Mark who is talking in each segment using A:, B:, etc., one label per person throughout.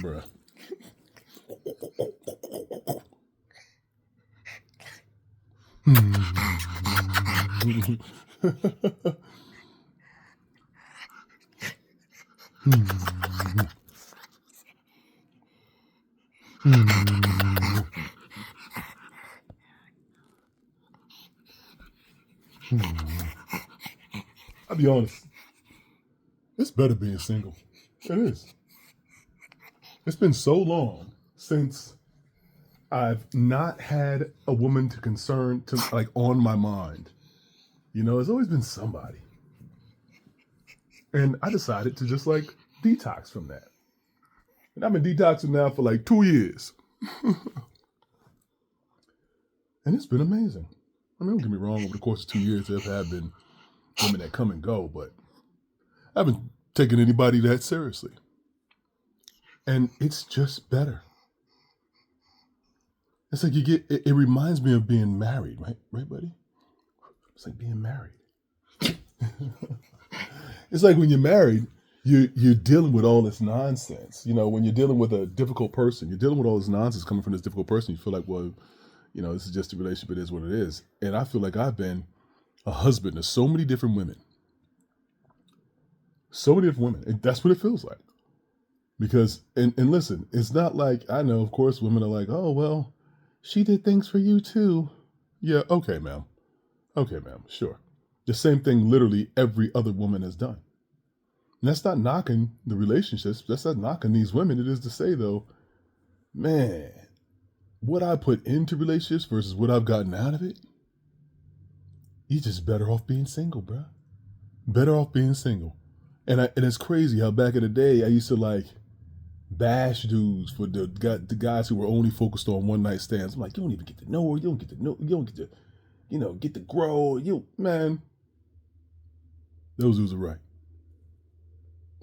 A: bruh. I'll be honest. It's better being single. It is. It's been so long since I've not had a woman to concern to like on my mind. You know, it's always been somebody. And I decided to just like detox from that. And I've been detoxing now for like 2 years. And it's been amazing. I mean, don't get me wrong, over the course of 2 years, there have been women that come and go, but I haven't taken anybody that seriously. And it's just better. It's like it reminds me of being married, right? Right, buddy? It's like being married. It's like when you're married, you're dealing with all this nonsense. You know, when you're dealing with a difficult person, you're dealing with all this nonsense coming from this difficult person. You feel like, well, you know, this is just a relationship. It is what it is. And I feel like I've been a husband to so many different women. So many different women. And that's what it feels like. Because, and listen, it's not like, I know, of course, women are like, oh, well, she did things for you too. Yeah, okay, ma'am. Okay, ma'am, sure. The same thing literally every other woman has done. And that's not knocking the relationships. That's not knocking these women. It is to say, though, man, what I put into relationships versus what I've gotten out of it, you're just better off being single, bro. Better off being single. And it's crazy how back in the day, I used to like bash dudes for the guys who were only focused on one night stands. I'm like, you don't even get to know her. You don't get to know. You don't get to, you know, get to grow. Man, those dudes are right.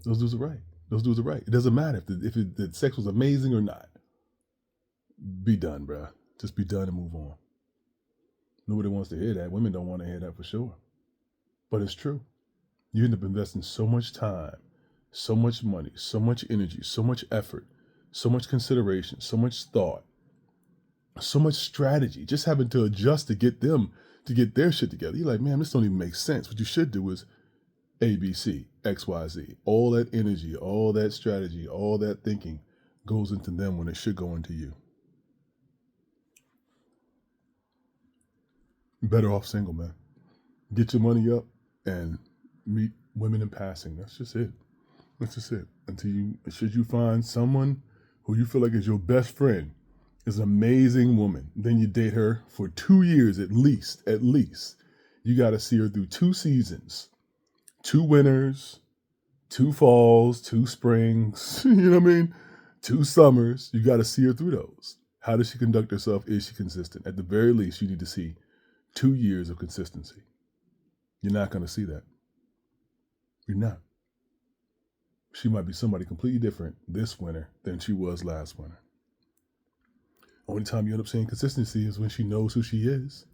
A: Those dudes are right. Those dudes are right. It doesn't matter if the sex was amazing or not. Be done, bruh. Just be done and move on. Nobody wants to hear that. Women don't want to hear that for sure. But it's true. You end up investing so much time, so much money, so much energy, so much effort, so much consideration, so much thought, so much strategy, just having to adjust to get them to get their shit together. You're like, man, this don't even make sense. What you should do is A, B, C, X, Y, Z. All that energy, all that strategy, all that thinking goes into them when it should go into you. Better off single, man. Get your money up and meet women in passing. That's just it. That's just it. Should you find someone who you feel like is your best friend, is an amazing woman, then you date her for 2 years at least. You got to see her through 2 seasons, 2 winters, 2 falls, 2 springs, you know what I mean? 2 summers. You got to see her through those. How does she conduct herself? Is she consistent? At the very least, you need to see 2 years of consistency. You're not going to see that. You're not. She might be somebody completely different this winter than she was last winter. Only time you end up seeing consistency is when she knows who she is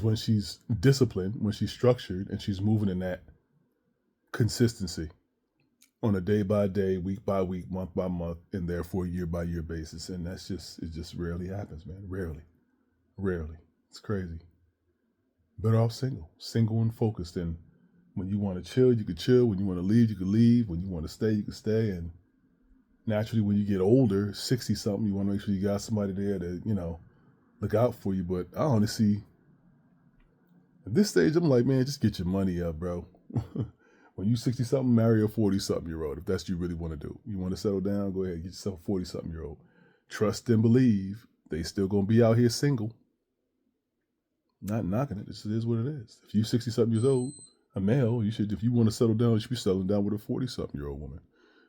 A: when she's disciplined, when she's structured, and she's moving in that consistency on a day by day, week by week, month by month, and therefore year by year basis. And it just rarely happens, man. Rarely. It's crazy. Better off single and focused. And when you want to chill, you can chill. When you want to leave, you can leave. When you want to stay, you can stay. And naturally, when you get older, 60 something, you want to make sure you got somebody there to, you know, look out for you. But I honestly, at this stage, I'm like, man, just get your money up, bro. When you 60 something, marry a 40 something year old. If that's what you really want to do. You want to settle down, go ahead, get yourself a 40 something year old. Trust and believe they still going to be out here single. Not knocking it. This is what it is. If you 60 something years old, a male, you should, if you want to settle down, you should be settling down with a 40 something year old woman.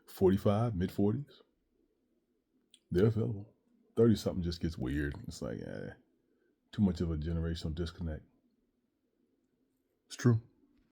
A: 45, mid 40s. They're available. 30 something just gets weird. It's like, too much of a generational disconnect. It's true.